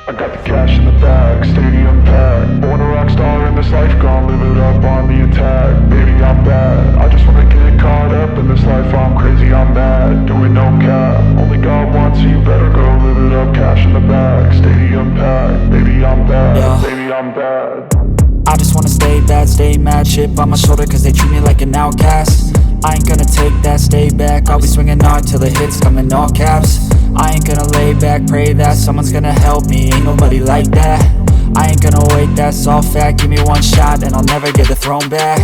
I got the cash in the bag, stadium packed. Born a rock star in this life, gon' live it up on the attack. Baby, I'm bad, I just wanna get caught up in this life. I'm crazy, I'm mad, doing no cap. Only got one, so you better go live it up. Cash in the bag, stadium packed. Baby, I'm bad, Yeah. baby, I'm bad. I just wanna stay bad, stay mad. Chip on my shoulder cause they treat me like an outcast. I ain't gonna take that, stay back. I'll be swinging hard till the hits come in all caps. I ain't gonna lay back, pray that someone's gonna help me. Ain't nobody like that. I ain't gonna wait, that's all fact. Give me one shot and I'll never get the throne back.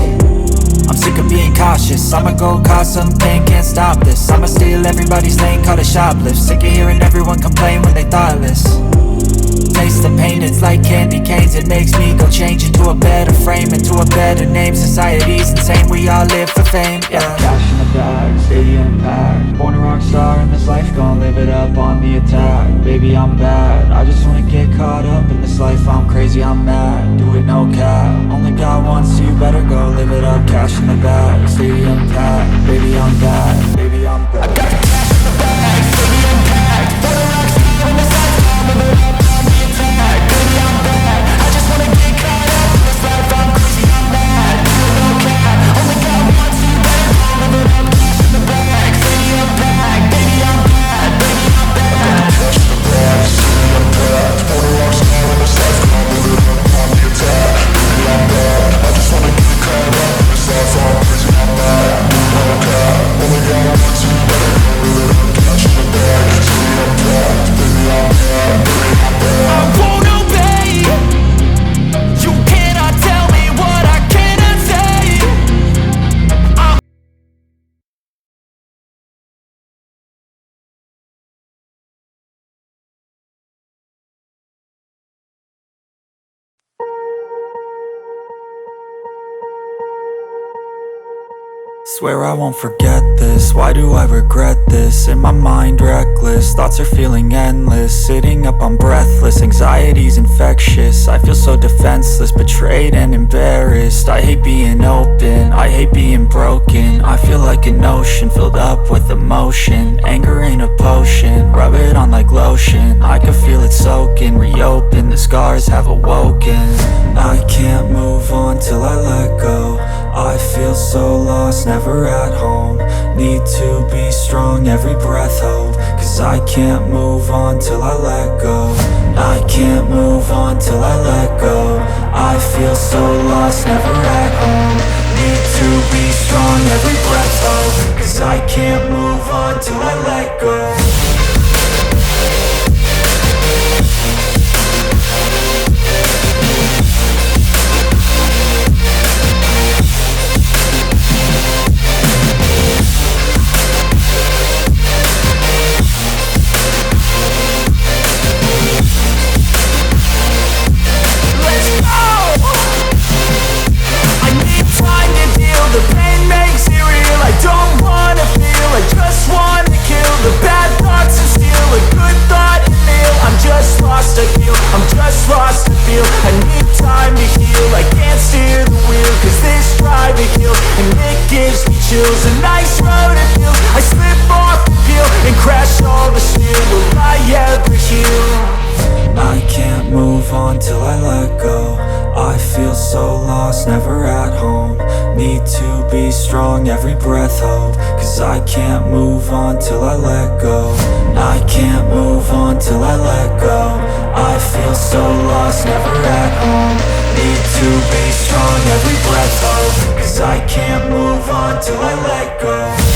I'm sick of being cautious, I'ma go cause some pain, can't stop this. I'ma steal everybody's lane, call it shoplift. Sick of hearing everyone complain when they thoughtless. Taste the pain, it's like candy canes. It makes me go change into a better frame, into a better name. Society's insane, we all live for fame, yeah. Cash in the bag, stadium packed. Born a rock star in this life, gon' live it up on the attack. Baby, I'm bad, I just wanna get caught up in this life. I'm crazy, I'm mad, do it no cap. Only got one, so you better go live it up. Cash in the bag, stadium packed. Baby, I'm bad, baby, I'm bad. I got the cash in the bag, stadium packed. Born a rock star in this life, gon' live it up on the attack. Baby, I'm bad, I just wanna get caught up in this life. I'm crazy, I'm mad, do it no cap. Only got one, so you better go live it up. Cash in the bag, stadium packed. Baby, I'm bad, baby, I'm bad. Cash in the bag, stadium packed. Born a rock star in this life, gon' live it up on the attack. Baby, I'm bad, I just wanna get caught up in this life. I'm crazy, I'm mad, do it no cap. Only got one, so you better go live it up. Cash in the bag, stadium packed. Baby, I'm bad, baby, I'm bad. I won't obey. You cannot tell me what I cannot say. Swear I won't forget this, why do I regret this? In my mind reckless, thoughts are feeling endless. Sitting up, I'm breathless, anxiety's infectious. I feel so defenseless, betrayed and embarrassed. I hate being open, I hate being broken. I feel like an ocean filled up with emotion. Anger ain't a potion, rub it on like lotion. I can feel it soaking, reopen, the scars have awoken. I can't move on till I let go. I feel so lost, never at home. Need to be strong, every breath hope. Cause I can't move on till I let go. I can't move on till I let go. I feel so lost, never at home. Need to be strong, every breath hope. Cause I can't move on till I let go. The pain makes it real, I don't wanna feel, I just wanna kill the bad thoughts and steal a good thought and feel. I'm just lost, I feel, I'm just lost, I feel. I need time to heal, I can't steer the wheel. Cause this drive it kills, and it gives me chills. A nice road it feels, I slip off the peel and crash all the steel. Will I ever heal? I can't move on till I let go. I feel so lost, never at home. Need to be strong, every breath hope. Cause I can't move on till I let go. I can't move on till I let go. I feel so lost, never at home. Need to be strong, every breath hope. Cause I can't move on till I let go.